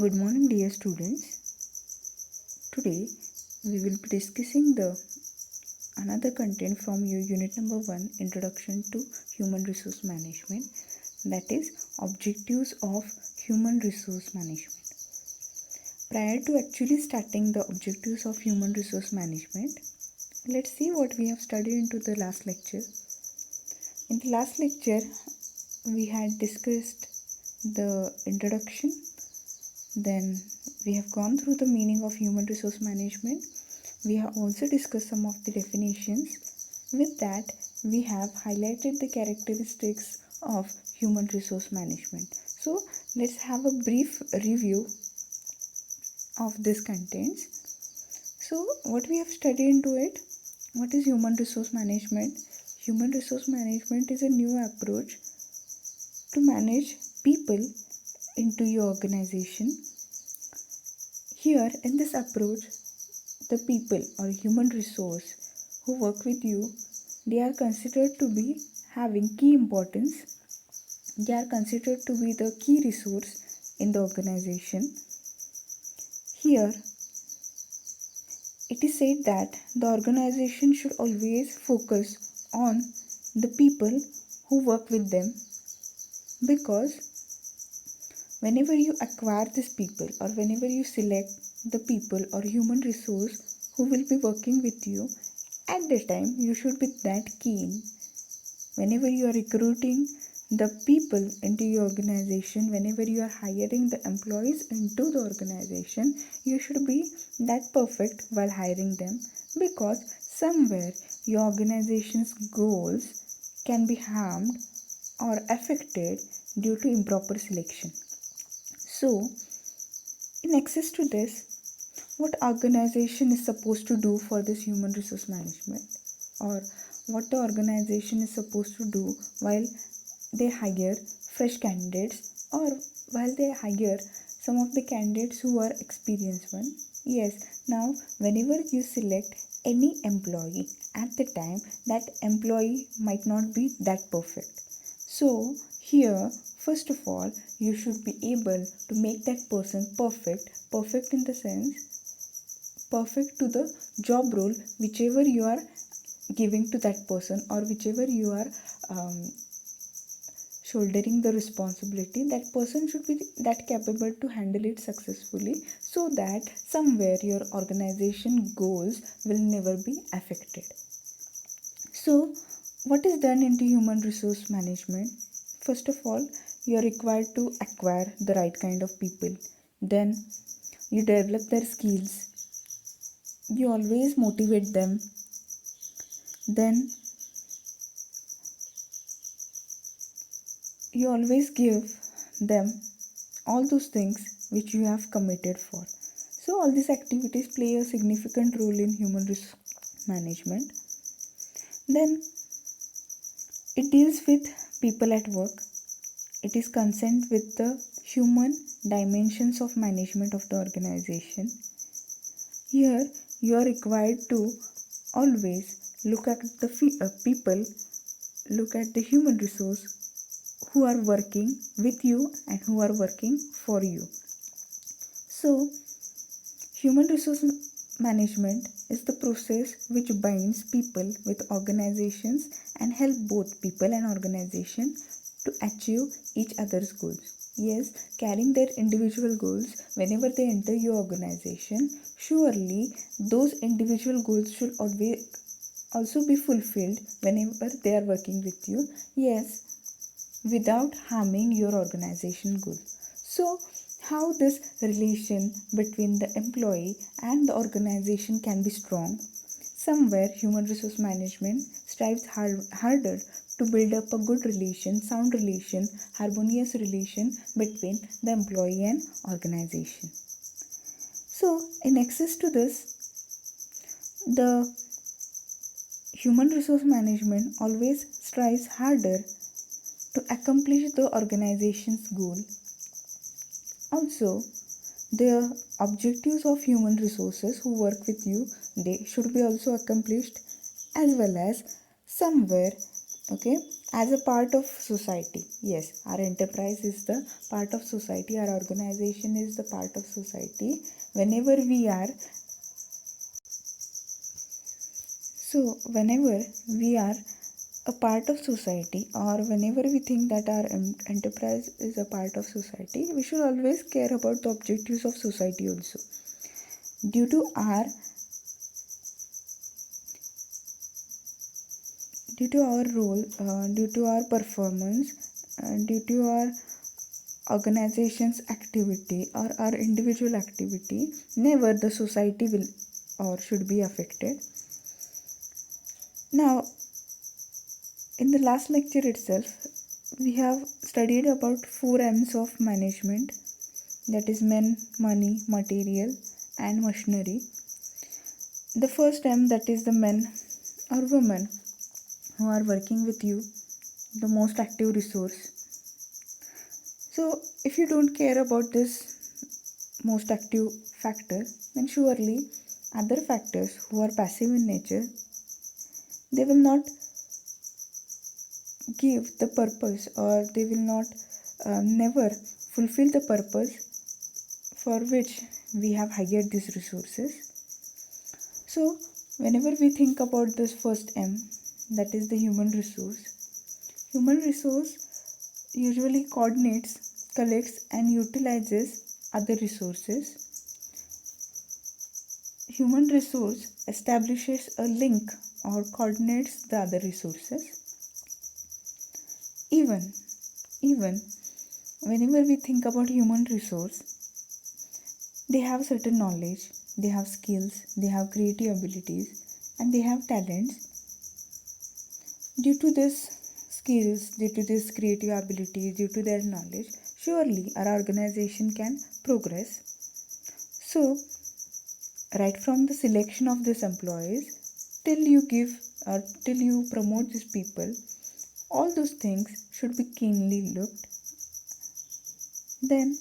Good morning, dear students. Today we will be discussing the another content from your unit number 1, Introduction to Human Resource Management, that is objectives of human resource management. Prior to actually starting the objectives of human resource management, let's see what we have studied into the last lecture. In the last lecture we had discussed the introduction. Then we have gone through the meaning of human resource management. We have also discussed some of the definitions. With that, we have highlighted the characteristics of human resource management. So let's have a brief review of this contents. So what we have studied into it, what is human resource management? Human resource management is a new approach to manage people into your organization. Here in this approach, the people or human resource who work with you, they are considered to be having key importance. They are considered to be the key resource in the organization. Here it is said that the organization should always focus on the people who work with them, because whenever you acquire these people or whenever you select the people or human resource who will be working with you, at the time you should be that keen. Whenever you are recruiting the people into your organization, whenever you are hiring the employees into the organization, you should be that perfect while hiring them, because somewhere your organization's goals can be harmed or affected due to improper selection. So, in access to this, what organization is supposed to do for this human resource management, or what the organization is supposed to do while they hire fresh candidates or while they hire some of the candidates who are experienced one. Yes, now whenever you select any employee, at the time that employee might not be that perfect. So here, first of all, you should be able to make that person perfect in the sense perfect to the job role whichever you are giving to that person, or whichever you are shouldering the responsibility. That person should be that capable to handle it successfully, so that somewhere your organization goals will never be affected. So what is done into human resource management? First of all, you are required to acquire the right kind of people. Then you develop their skills. You always motivate them. Then you always give them all those things which you have committed for. So all these activities play a significant role in human resource management. Then it deals with people at work. It is concerned with the human dimensions of management of the organization. Here you are required to always look at the people, look at the human resource who are working with you and who are working for you. So human resource management is the process which binds people with organizations and help both people and organization to achieve each other's goals. Yes, carrying their individual goals whenever they enter your organization, surely those individual goals should always also be fulfilled whenever they are working with you. Yes, without harming your organization goals. So how this relation between the employee and the organization can be strong? Somewhere human resource management strives harder to build up a good relation, sound relation, harmonious relation between the employee and organization. So in access to this, the human resource management always strives harder to accomplish the organization's goal. Also, the objectives of human resources who work with you, they should be also accomplished, as well as somewhere, as a part of society. Yes, our enterprise is the part of society, our organization is the part of society. Whenever we are a part of society, or whenever we think that our enterprise is a part of society, we should always care about the objectives of society also. Due to our role, due to our performance, due to our organization's activity or our individual activity, never the society will or should be affected. Now, in the last lecture itself, we have studied about 4 M's of management, that is men, money, material, and machinery. The first M, that is the men or women who are working with you, the most active resource. So, if you don't care about this most active factor, then surely other factors who are passive in nature, they will not give the purpose, or they will not never fulfill the purpose for which we have hired these resources. So, whenever we think about this first M, that is the human resource usually coordinates, collects, and utilizes other resources. Human resource establishes a link or coordinates the other resources. Even whenever we think about human resource, they have certain knowledge, they have skills, they have creative abilities, and they have talents. Due to this skills, due to this creative abilities, due to their knowledge, surely our organization can progress. So, right from the selection of these employees till you promote these people, all those things should be keenly looked. Then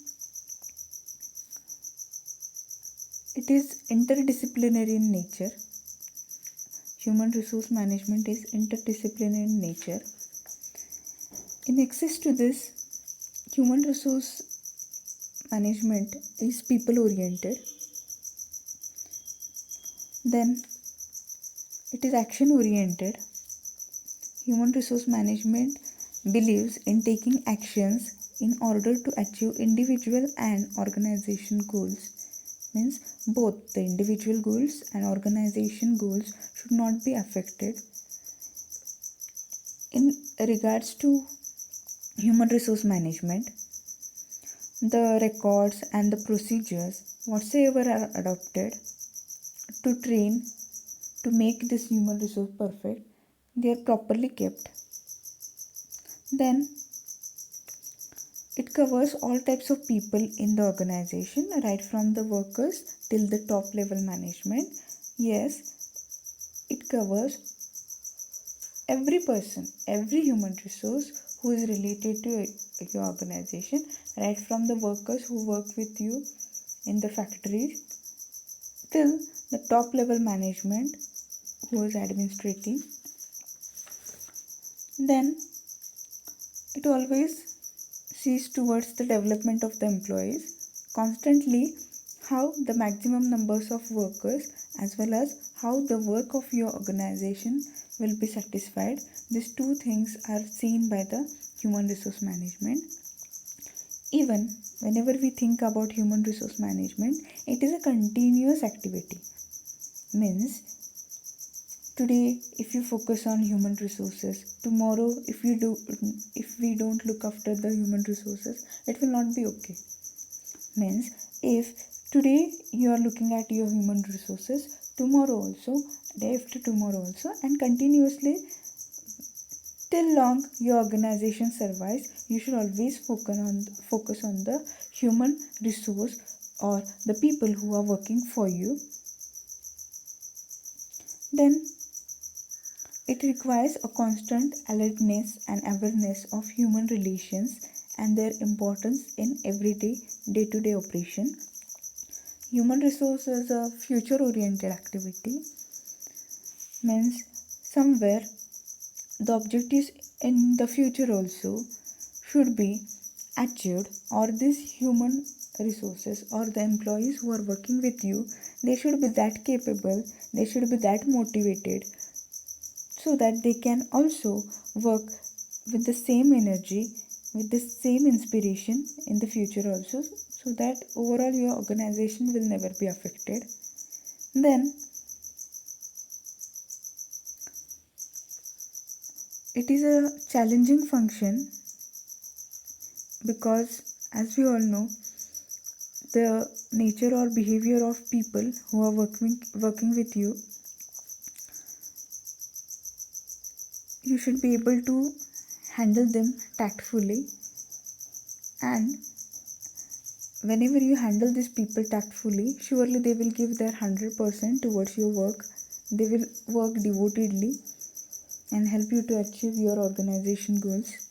it is interdisciplinary in nature. Human resource management is interdisciplinary in nature. In excess to this, human resource management is people oriented. Then it is action oriented. Human resource management believes in taking actions in order to achieve individual and organization goals. Means both the individual goals and organization goals should not be affected. In regards to human resource management, the records and the procedures whatsoever are adopted to train to make this human resource perfect, they are properly kept. Then it covers all types of people in the organization, right from the workers till the top level management. Yes, it covers every person, every human resource who is related to your organization, right from the workers who work with you in the factories till the top level management who is administrating. Then it always sees towards the development of the employees, constantly how the maximum numbers of workers as well as how the work of your organization will be satisfied. These two things are seen by the human resource management. Even whenever we think about human resource management, it is a continuous activity. Means today if you focus on human resources, tomorrow if we don't look after the human resources, it will not be okay. Means if today you are looking at your human resources, tomorrow also, day after tomorrow also, and continuously till long your organization survives, you should always focus on the human resource or the people who are working for you. Then it requires a constant alertness and awareness of human relations and their importance in everyday day-to-day operation. Human resource is a future-oriented activity. Means somewhere the objectives in the future also should be achieved, or these human resources or the employees who are working with you, they should be that capable, they should be that motivated, so that they can also work with the same energy, with the same inspiration in the future also, so that overall your organization will never be affected. Then it is a challenging function because, as we all know, the nature or behavior of people who are working with you, you should be able to handle them tactfully, and whenever you handle these people tactfully, surely they will give their 100% towards your work. They will work devotedly and help you to achieve your organization goals.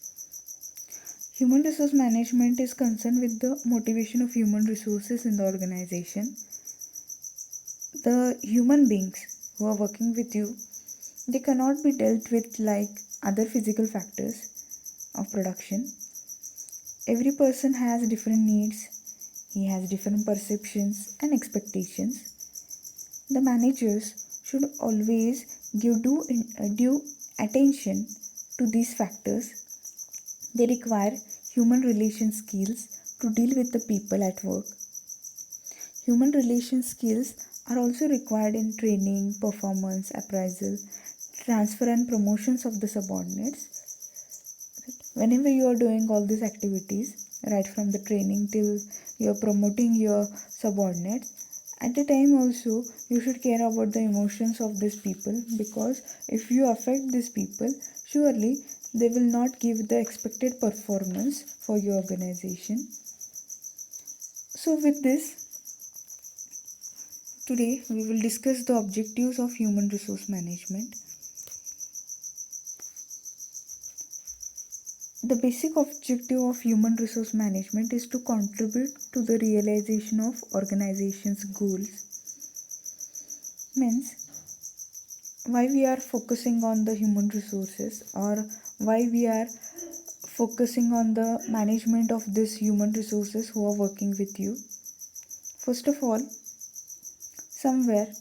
Human resource management is concerned with the motivation of human resources in the organization. The human beings who are working with you, they cannot be dealt with like other physical factors of production. Every person has different needs, he has different perceptions and expectations. The managers should always give due attention to these factors. They require human relation skills to deal with the people at work. Human relation skills are also required in training, performance, appraisal, transfer and promotions of the subordinates. Whenever you are doing all these activities, right from the training till you are promoting your subordinates, at the time also you should care about the emotions of these people, because if you affect these people, surely they will not give the expected performance for your organization. So with this, today we will discuss the objectives of human resource management. The basic objective of human resource management is to contribute to the realization of organization's goals. Means, why we are focusing on the human resources, or why we are focusing on the management of these human resources who are working with you. First of all, somewhere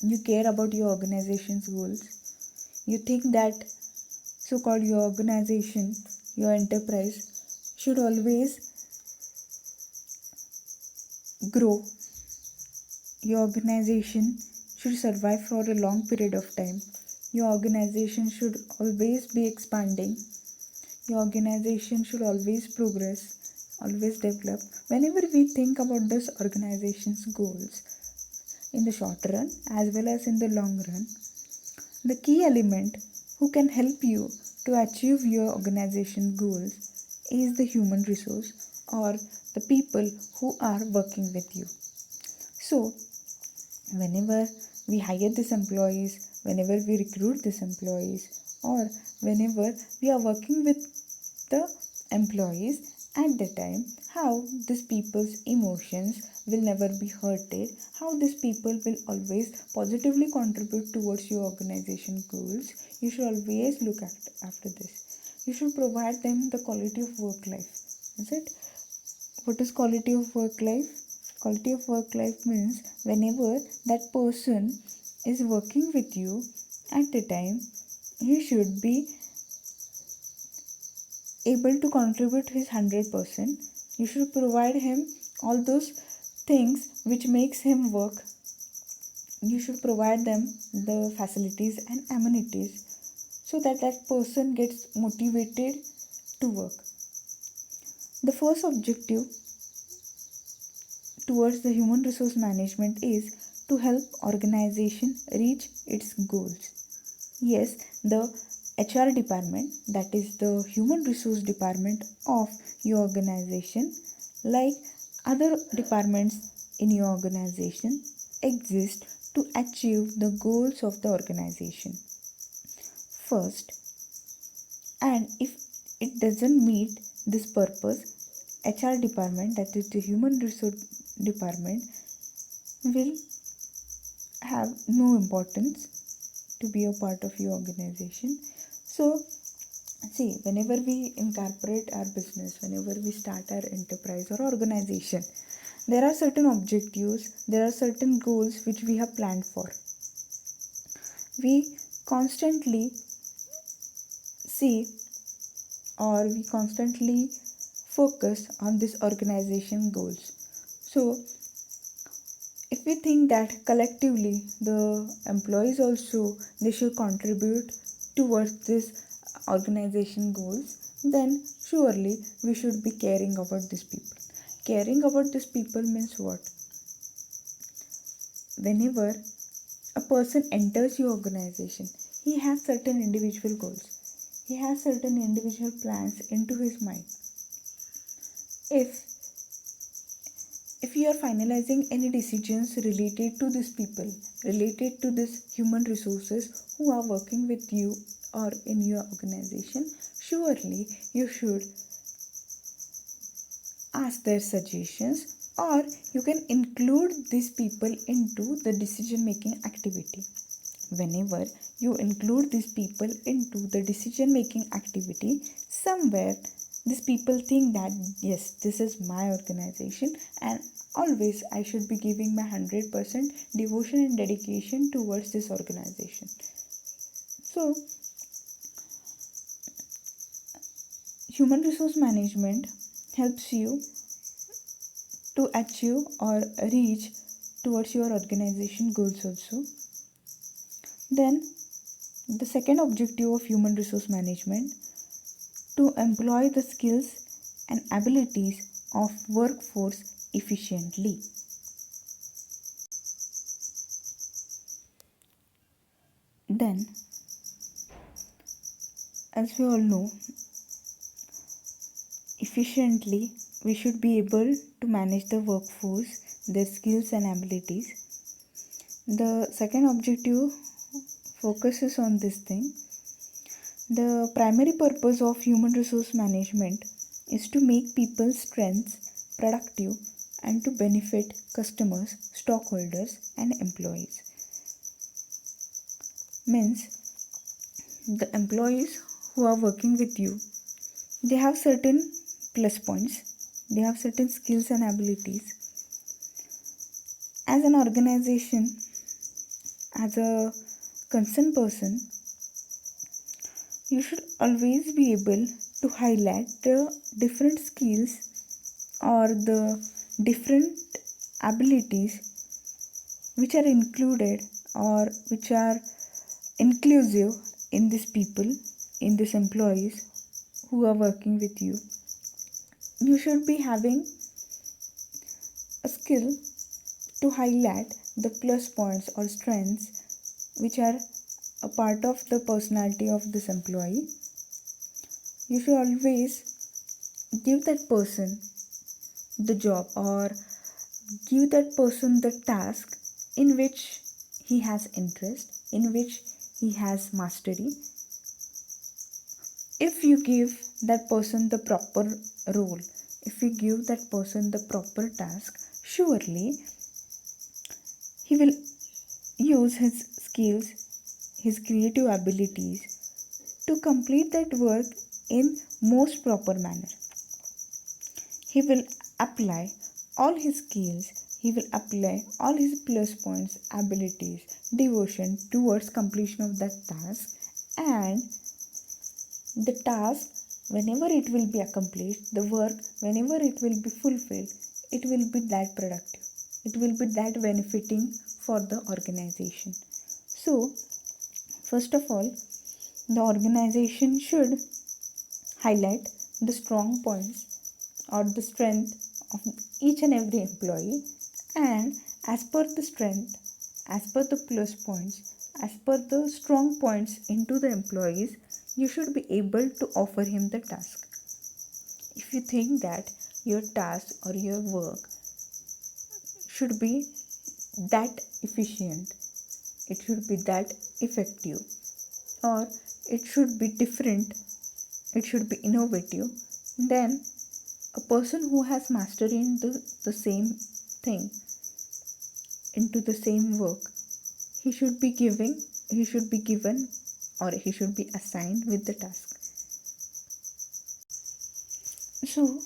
you care about your organization's goals. You think that so-called your organization, your enterprise should always grow. Your organization should survive for a long period of time. Your organization should always be expanding. Your organization should always progress, always develop. Whenever we think about this organization's goals in the short run as well as in the long run, the key element who can help you to achieve your organization goals is the human resource, or the people who are working with you. So, whenever we hire these employees, whenever we recruit these employees, or whenever we are working with the employees, at the time, how these people's emotions will never be hurted, how these people will always positively contribute towards your organization goals, you should always look after this. You should provide them the quality of work life. Is it? What is quality of work life? Quality of work life means whenever that person is working with you, at the time he should be able to contribute his 100%. You should provide him all those things which makes him work. You should provide them the facilities and amenities so that that person gets motivated to work. The first objective towards the human resource management is to help organization reach its goals. Yes, the HR department, that is the human resource department of your organization, like other departments in your organization, exist to achieve the goals of the organization. First, and if it doesn't meet this purpose, HR department, that is the human resource department, will have no importance to be a part of your organization. So See, whenever we incorporate our business, whenever we start our enterprise or organization, there are certain objectives, there are certain goals which we have planned for. We constantly see, or we constantly focus on this organization goals. So if we think that collectively the employees also they should contribute towards this organization goals, then surely we should be caring about these people. Caring about these people means what? Whenever a person enters your organization, he has certain individual goals, he has certain individual plans into his mind. If you are finalizing any decisions related to these people, related to this human resources who are working with you or in your organization, surely you should ask their suggestions, or you can include these people into the decision making activity. Whenever you include these people into the decision making activity, somewhere these people think that yes, this is my organization and always I should be giving my 100% devotion and dedication towards this organization. So human resource management helps you to achieve or reach towards your organization goals also. Then the second objective of human resource management, to employ the skills and abilities of workforce efficiently. Then, as we all know, efficiently we should be able to manage the workforce, their skills and abilities. The second objective focuses on this thing. The primary purpose of human resource management is to make people's strengths productive and to benefit customers, stockholders, and employees. Means the employees who are working with you, they have certain plus points, they have certain skills and abilities. As an organization, as a concerned person, you should always be able to highlight the different skills or the different abilities which are included or which are inclusive in these people, in these employees who are working with you. You should be having a skill to highlight the plus points or strengths which are a part of the personality of this employee. You should always give that person the job or give that person the task in which he has interest, in which he has mastery. If you give that person the proper role, if you give that person the proper task, surely he will use his skills, his creative abilities to complete that work in most proper manner. He will apply all his skills, he will apply all his plus points, abilities, devotion towards completion of that task, and the task, whenever it will be accomplished, the work, whenever it will be fulfilled, it will be that productive, it will be that benefiting for the organization. So first of all, the organization should highlight the strong points or the strength of each and every employee, and as per the strength, as per the plus points, as per the strong points into the employees, you should be able to offer him the task. If you think that your task or your work should be that efficient, it should be that effective, or it should be different, it should be innovative, then a person who has mastery in the same thing, into the same work, he should be given or he should be assigned with the task. Also,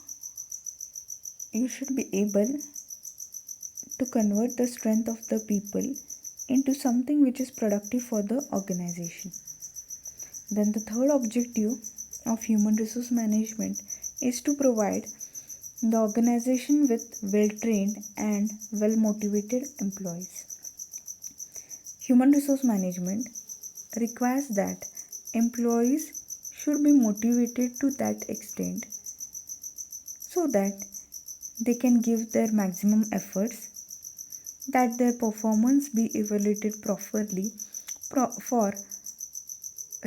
you should be able to convert the strength of the people into something which is productive for the organization. Then the third objective of human resource management is to provide the organization with well trained and well motivated employees. Human resource management requires that employees should be motivated to that extent so that they can give their maximum efforts, that their performance be evaluated properly for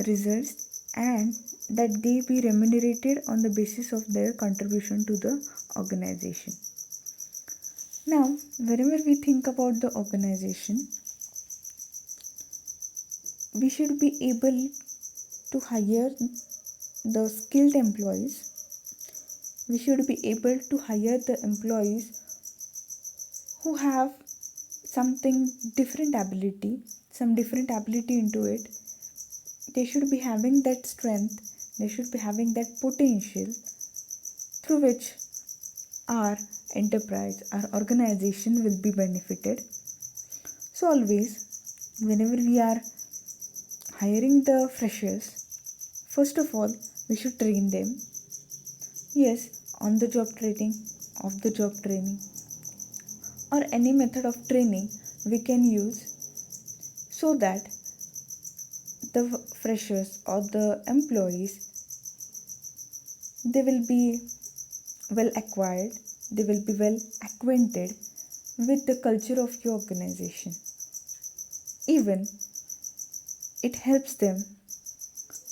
results, and that they be remunerated on the basis of their contribution to the organization. Now, whenever we think about the organization, we should be able to hire the skilled employees. We should be able to hire the employees who have something different ability, some different ability into it. They should be having that strength, they should be having that potential through which our enterprise, our organization will be benefited. So always, whenever we are hiring the freshers, first of all, we should train them. Yes, on the job training, off the job training, or any method of training we can use so that the freshers or the employees, they will be well acquired, they will be well acquainted with the culture of your organization. Even it helps them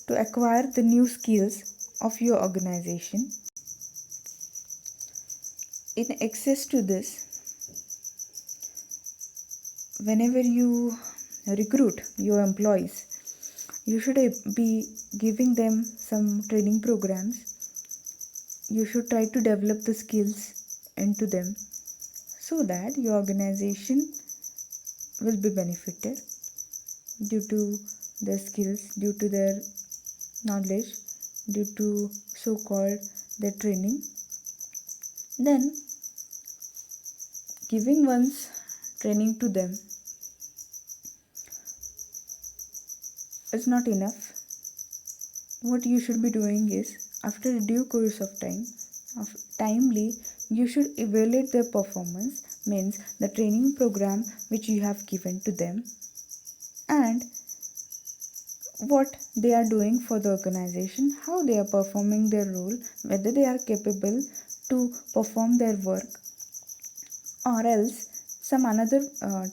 to acquire the new skills of your organization. In excess to this, whenever you recruit your employees, you should be giving them some training programs. You should try to develop the skills into them so that your organization will be benefited due to their skills, due to their knowledge, due to so-called their training. Then, giving one's training to them is not enough. What you should be doing is, after a due course of time, timely, you should evaluate their performance, means the training program which you have given to them, and what they are doing for the organization, how they are performing their role, whether they are capable to perform their work, or else some another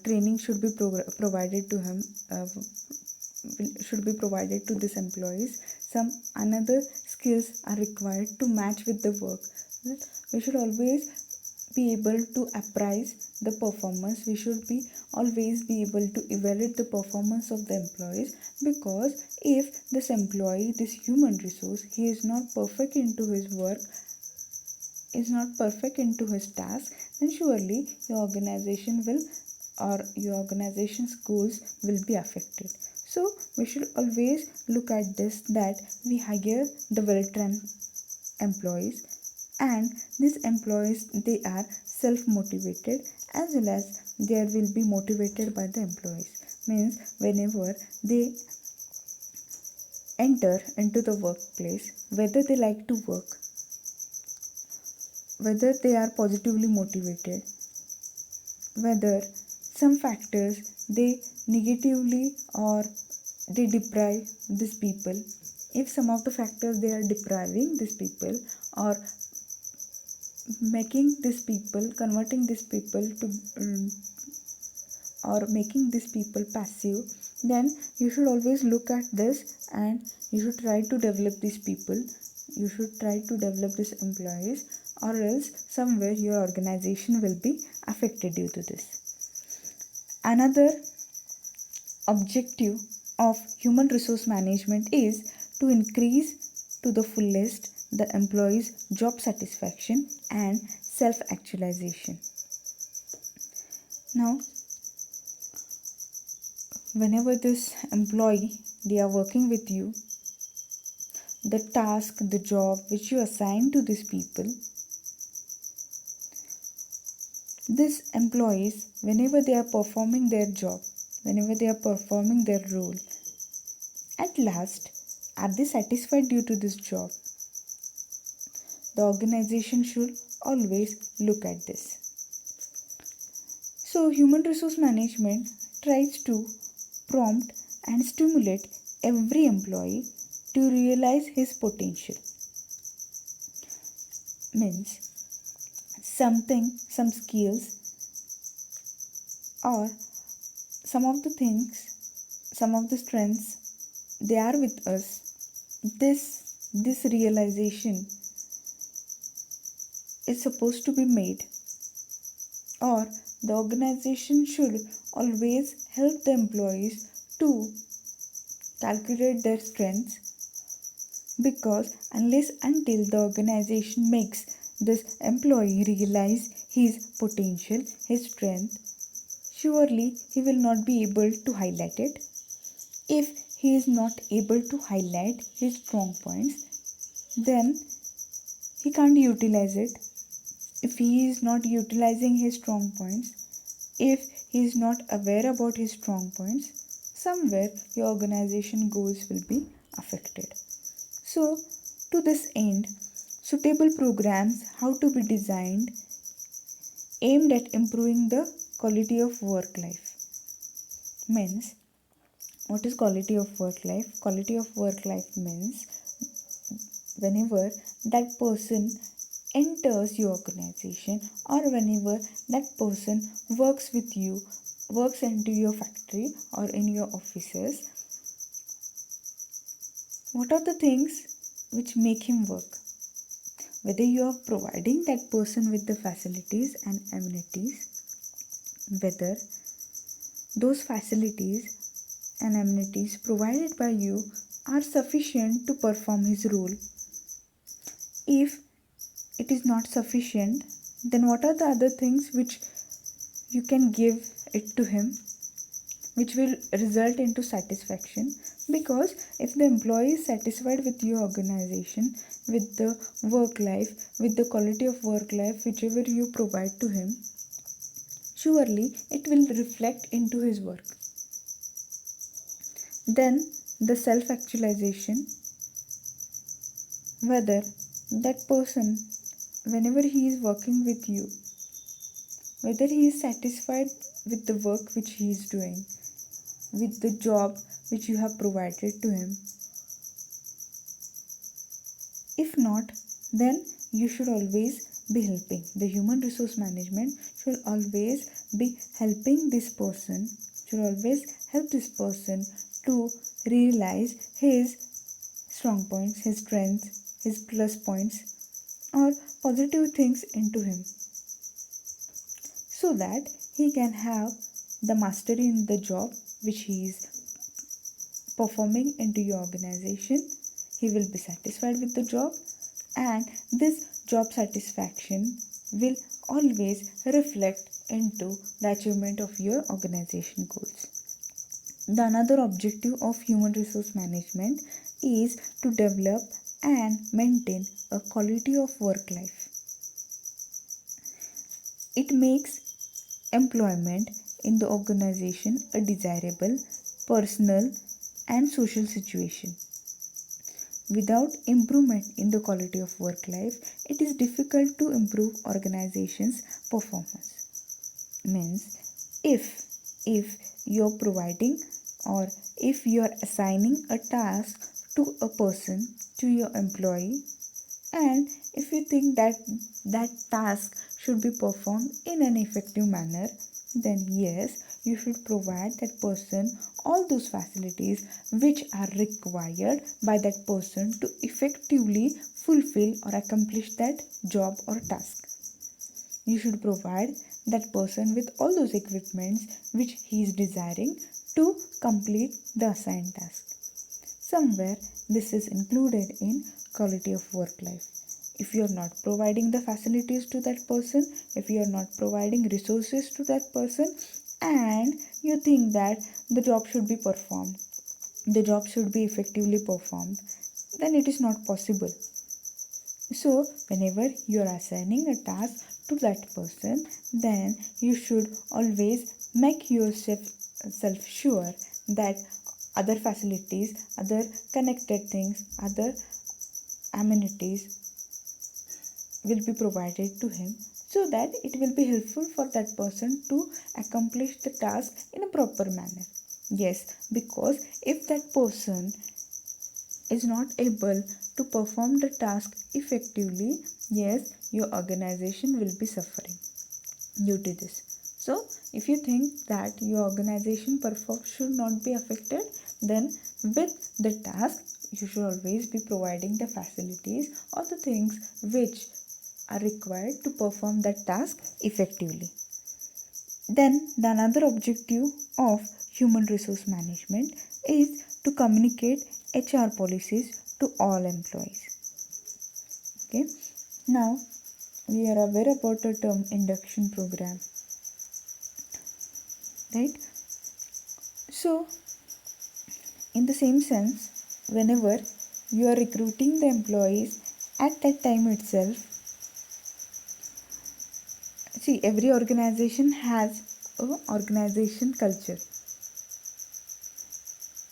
training should be provided to him, should be provided to these employees. Some another skills are required to match with the work. We should always be able to appraise the performance. We should be always be able to evaluate the performance of the employees, because if this employee, this human resource, he is not perfect into his work, is not perfect into his task, then surely your organization will, or your organization's goals will be affected. So we should always look at this, that we hire the well-trained employees, and these employees, they are self-motivated as well as they will be motivated by the employees. Means whenever they enter into the workplace, whether they like to work, whether they are positively motivated, whether some factors they negatively or they deprive these people. If some of the factors they are depriving these people, or making these people, converting these people to or making these people passive, then you should always look at this and you should try to develop these people, you should try to develop these employees, or else somewhere your organization will be affected due to this. Another objective of human resource management is to increase to the fullest the employees' job satisfaction and self-actualization. Now, whenever this employee, they are working with you, the task, the job which you assign to these people, these employees, whenever they are performing their job, whenever they are performing their role, at last, are they satisfied due to this job? The organization should always look at this. So, human resource management tries to prompt and stimulate every employee to realize his potential. Means some skills or some of the things, some of the strengths, they are with us. This realization is supposed to be made, or the organization should always help the employees to calculate their strengths, because unless until the organization makes this employee realize his potential, his strength, surely he will not be able to highlight it. If he is not able to highlight his strong points, then he can't utilize it. If he is not utilizing his strong points, if he is not aware about his strong points, somewhere your organization goals will be affected. So, to this end, suitable programs how to be designed aimed at improving the quality of work life. Means, what is quality of work life? Quality of work life means whenever that person enters your organization, or whenever that person works with you, works into your factory or in your offices, what are the things which make him work? Whether you are providing that person with the facilities and amenities, whether those facilities and amenities provided by you are sufficient to perform his role. If it is not sufficient, then what are the other things which you can give it to him, which will result into satisfaction? Because if the employee is satisfied with your organization, with the work life, with the quality of work life whichever you provide to him, surely it will reflect into his work. Then the self-actualization, whether that person, whenever he is working with you, whether he is satisfied with the work which he is doing, with the job which you have provided to him. If not, then you should always be helping. The human resource management should always be helping this person, should always help this person to realize his strong points, his strengths, his plus points, or positive things into him, so that he can have the mastery in the job which he is performing into your organization. He will be satisfied with the job, and this job satisfaction will always reflect into the achievement of your organization goals. The another objective of human resource management is to develop and maintain a quality of work life. It makes employment in the organization a desirable, personal, and social situation. Without improvement in the quality of work life, it is difficult to improve organizations' performance. Means, if you are providing, or if you are assigning a task to a person, to your employee, and if you think that that task should be performed in an effective manner, then yes, you should provide that person all those facilities which are required by that person to effectively fulfill or accomplish that job or task. You should provide that person with all those equipments which he is desiring to complete the assigned task. Somewhere this is included in quality of work life. If you are not providing the facilities to that person, if you are not providing resources to that person, and you think that the job should be performed, the job should be effectively performed, then it is not possible. So, whenever you are assigning a task to that person, then you should always make yourself sure that other facilities, other connected things, other amenities will be provided to him, so that it will be helpful for that person to accomplish the task in a proper manner. Yes, because if that person is not able to perform the task effectively, yes, your organization will be suffering due to this. So, if you think that your organization performance should not be affected, then with the task, you should always be providing the facilities or the things which are required to perform that task effectively. Then, the another objective of human resource management is to communicate HR policies to all employees. Okay, now we are aware about the term induction program, right? So, in the same sense, whenever you are recruiting the employees at that time itself, see, every organization has a organization culture.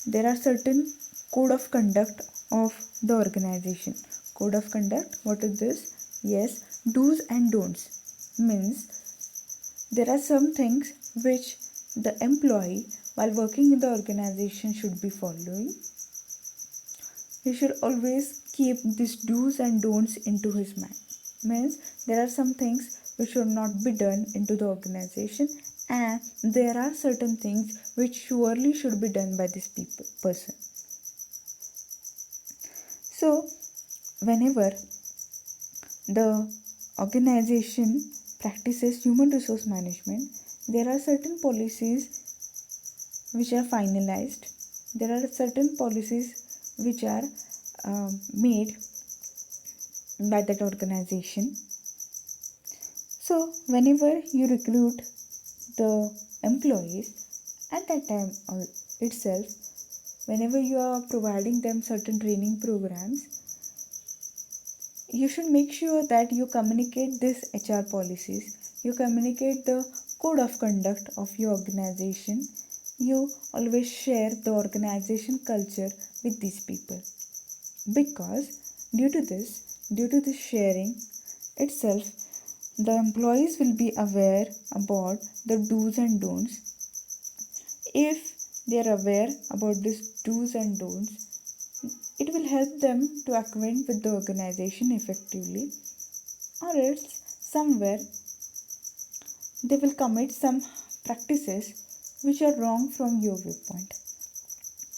There are certain code of conduct of the organization. Code of conduct, what is this? Yes, do's and don'ts. Means there are some things which the employee while working in the organization should be following. He should always keep these do's and don'ts into his mind. Means there are some things which should not be done into the organization, and there are certain things which surely should be done by this person. So, whenever the organization practices human resource management, there are certain policies which are finalized. There are certain policies which are made by that organization. So, whenever you recruit the employees at that time itself, whenever you are providing them certain training programs, you should make sure that you communicate these HR policies, you communicate the code of conduct of your organization, you always share the organization culture with these people. Because due to this sharing itself, the employees will be aware about the do's and don'ts. If they are aware about these do's and don'ts, it will help them to acquaint with the organization effectively, or else somewhere they will commit some practices which are wrong from your viewpoint.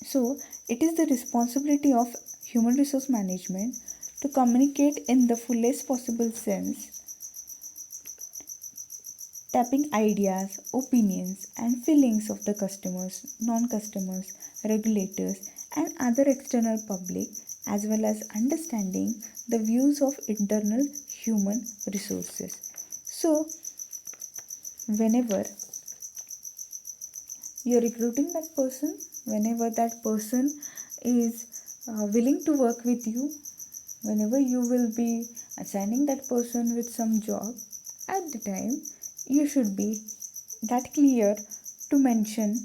So, it is the responsibility of human resource management to communicate in the fullest possible sense, tapping ideas, opinions, and feelings of the customers, non-customers, regulators, and other external public, as well as understanding the views of internal human resources. So, whenever you're recruiting that person, whenever that person is willing to work with you, whenever you will be assigning that person with some job, at the time you should be that clear to mention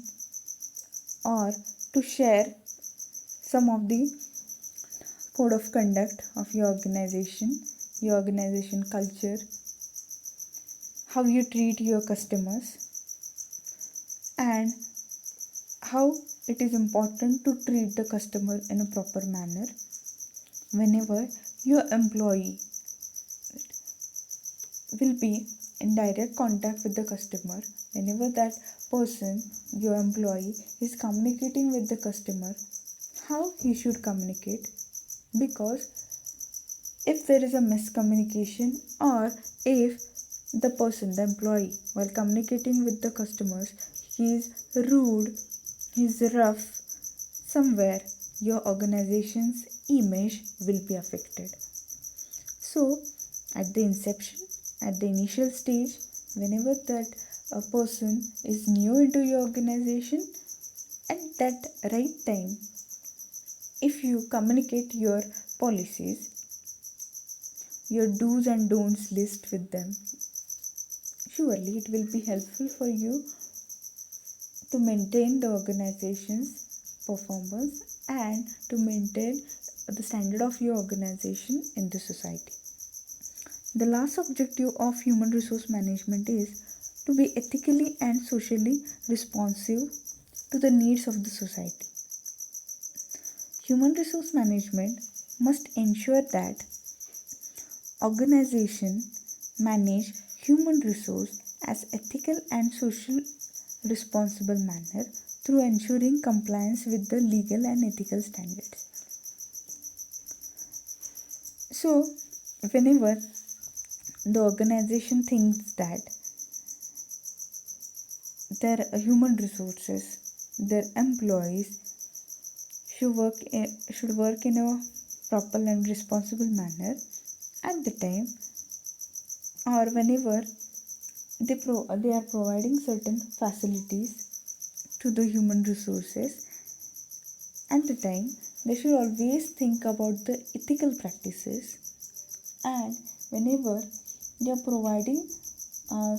or to share some of the code of conduct of your organization culture, how you treat your customers, and how it is important to treat the customer in a proper manner. Whenever your employee will be in direct contact with the customer, whenever that person, your employee, is communicating with the customer, how he should communicate. Because if there is a miscommunication, or if the person, the employee, while communicating with the customers, he is rude, he is rough, somewhere your organization's image will be affected. So, at the inception, at the initial stage, whenever that a person is new into your organization, at that right time, if you communicate your policies, your do's and don'ts list with them, surely it will be helpful for you to maintain the organization's performance and to maintain the standard of your organization in the society. The last objective of human resource management is to be ethically and socially responsive to the needs of the society. Human resource management must ensure that organization manage human resource as ethical and social responsible manner through ensuring compliance with the legal and ethical standards. So, whenever the organization thinks that their human resources, their employees should work in a proper and responsible manner at the time, or whenever they are providing certain facilities to the human resources, at the time they should always think about the ethical practices. And whenever they are providing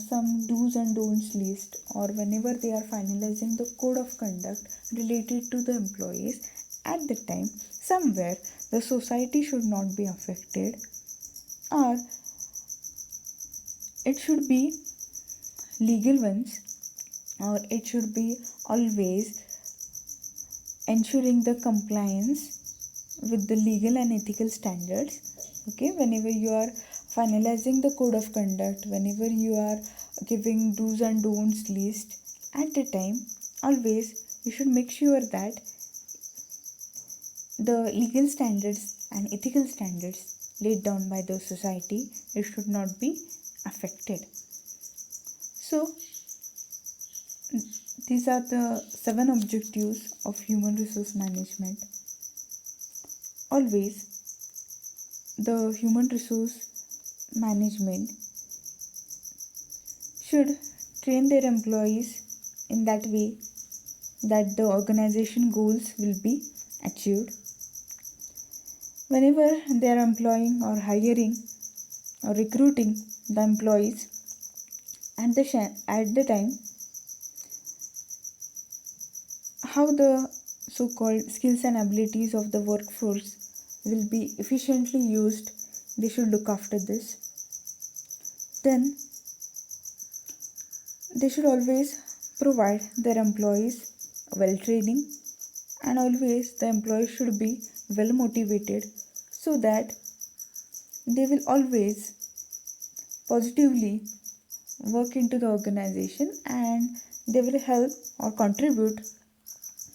some do's and don'ts list, or whenever they are finalizing the code of conduct related to the employees, at the time somewhere the society should not be affected, or it should be legal ones, or it should be always ensuring the compliance with the legal and ethical standards. Okay, whenever you are finalizing the code of conduct, whenever you are giving do's and don'ts list, at the time always you should make sure that the legal standards and ethical standards laid down by the society, it should not be affected. So these are the 7 objectives of human resource management. Always the human resource management should train their employees in that way that the organization goals will be achieved. Whenever they are employing or hiring or recruiting the employees, at the time, how the so-called skills and abilities of the workforce will be efficiently used, they should look after this. Then they should always provide their employees well training, and always the employees should be well motivated so that they will always positively work into the organization and they will help or contribute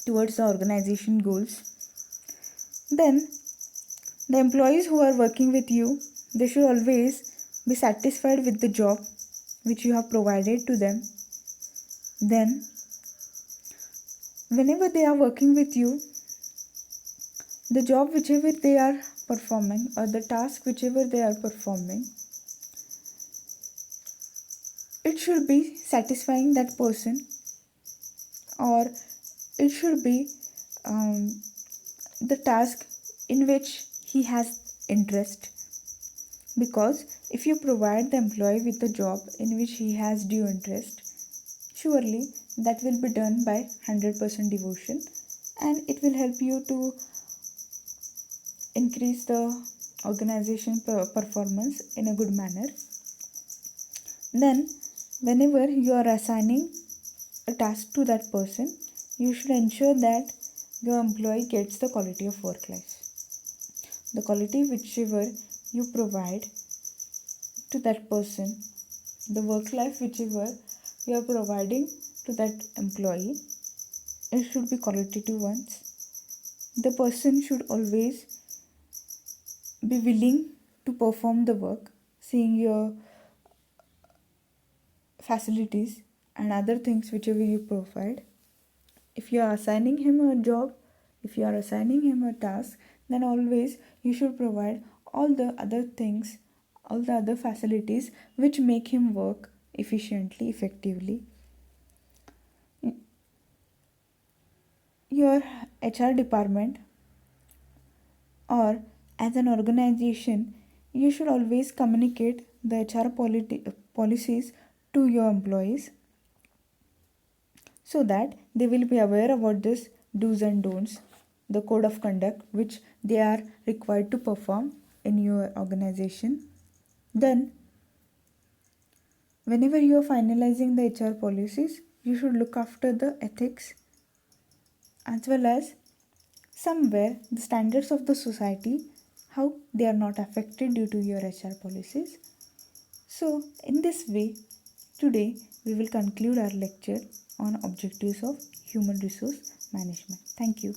towards the organization goals. Then the employees who are working with you, they should always be satisfied with the job which you have provided to them. Then whenever they are working with you, the job whichever they are performing, or the task whichever they are performing, it should be satisfying that person, or it should be the task in which he has interest. Because if you provide the employee with a job in which he has due interest, surely that will be done by 100% devotion, and it will help you to increase the organization performance in a good manner. Then whenever you are assigning a task to that person, you should ensure that your employee gets the quality of work life. The quality whichever you provide to that person, the work life whichever you are providing to that employee, it should be qualitative ones. The person should always be willing to perform the work, seeing your facilities and other things whichever you provide. If you are assigning him a job, if you are assigning him a task, then always you should provide all the other things, all the other facilities which make him work efficiently, effectively. Your HR department Or as an organization, you should always communicate the HR policies to your employees so that they will be aware about this do's and don'ts, the code of conduct which they are required to perform in your organization. Then, whenever you are finalizing the HR policies, you should look after the ethics as well as somewhere the standards of the society, how they are not affected due to your HR policies. So, in this way, today we will conclude our lecture on objectives of human resource management. Thank you.